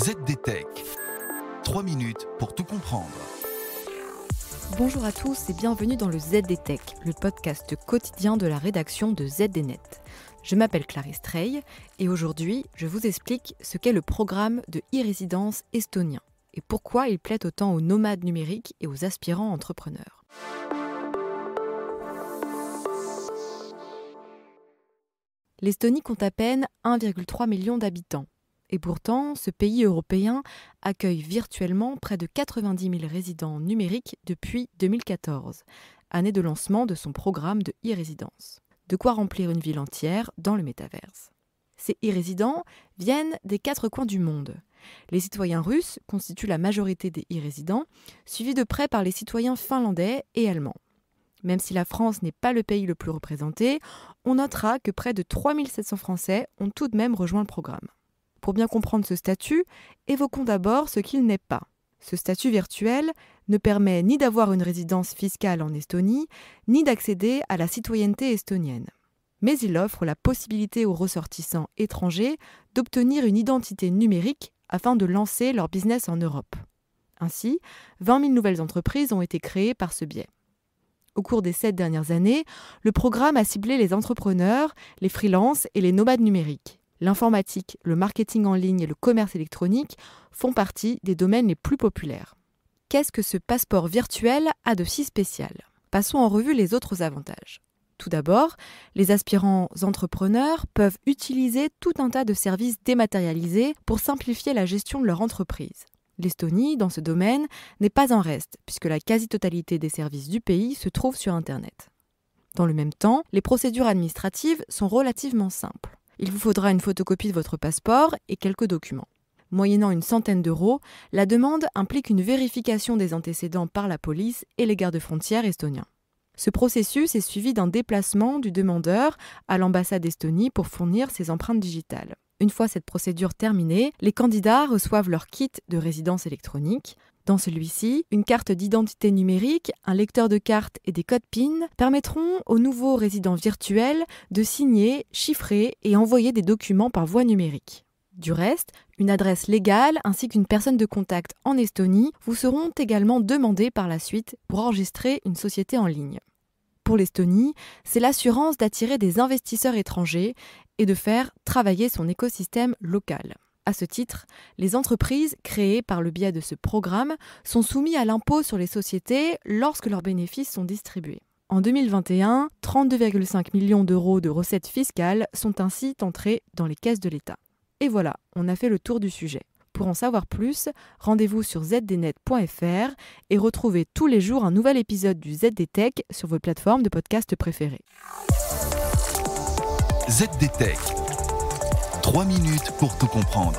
ZDTech. 3 minutes pour tout comprendre. Bonjour à tous et bienvenue dans le ZDTech, le podcast quotidien de la rédaction de ZDNet. Je m'appelle Clarisse Trey et aujourd'hui, je vous explique ce qu'est le programme de e-résidence estonien et pourquoi il plaît autant aux nomades numériques et aux aspirants entrepreneurs. L'Estonie compte à peine 1,3 million d'habitants. Et pourtant, ce pays européen accueille virtuellement près de 90 000 résidents numériques depuis 2014, année de lancement de son programme de e-résidence. De quoi remplir une ville entière dans le métaverse. Ces e-résidents viennent des 4 coins du monde. Les citoyens russes constituent la majorité des e-résidents, suivis de près par les citoyens finlandais et allemands. Même si la France n'est pas le pays le plus représenté, on notera que près de 3 700 Français ont tout de même rejoint le programme. Pour bien comprendre ce statut, évoquons d'abord ce qu'il n'est pas. Ce statut virtuel ne permet ni d'avoir une résidence fiscale en Estonie, ni d'accéder à la citoyenneté estonienne. Mais il offre la possibilité aux ressortissants étrangers d'obtenir une identité numérique afin de lancer leur business en Europe. Ainsi, 20 000 nouvelles entreprises ont été créées par ce biais. Au cours des 7 dernières années, le programme a ciblé les entrepreneurs, les freelances et les nomades numériques. L'informatique, le marketing en ligne et le commerce électronique font partie des domaines les plus populaires. Qu'est-ce que ce passeport virtuel a de si spécial ? Passons en revue les autres avantages. Tout d'abord, les aspirants entrepreneurs peuvent utiliser tout un tas de services dématérialisés pour simplifier la gestion de leur entreprise. L'Estonie, dans ce domaine, n'est pas en reste, puisque la quasi-totalité des services du pays se trouve sur Internet. Dans le même temps, les procédures administratives sont relativement simples. Il vous faudra une photocopie de votre passeport et quelques documents. Moyennant une centaine d'euros, la demande implique une vérification des antécédents par la police et les gardes-frontières estoniens. Ce processus est suivi d'un déplacement du demandeur à l'ambassade d'Estonie pour fournir ses empreintes digitales. Une fois cette procédure terminée, les candidats reçoivent leur kit de résidence électronique. Dans celui-ci, une carte d'identité numérique, un lecteur de carte et des codes PIN permettront aux nouveaux résidents virtuels de signer, chiffrer et envoyer des documents par voie numérique. Du reste, une adresse légale ainsi qu'une personne de contact en Estonie vous seront également demandées par la suite pour enregistrer une société en ligne. Pour l'Estonie, c'est l'assurance d'attirer des investisseurs étrangers et de faire travailler son écosystème local. À ce titre, les entreprises créées par le biais de ce programme sont soumises à l'impôt sur les sociétés lorsque leurs bénéfices sont distribués. En 2021, 32,5 millions d'euros de recettes fiscales sont ainsi entrés dans les caisses de l'État. Et voilà, on a fait le tour du sujet. Pour en savoir plus, rendez-vous sur zdnet.fr et retrouvez tous les jours un nouvel épisode du ZDTech sur vos plateformes de podcast préférées. ZDTech. 3 minutes pour tout comprendre.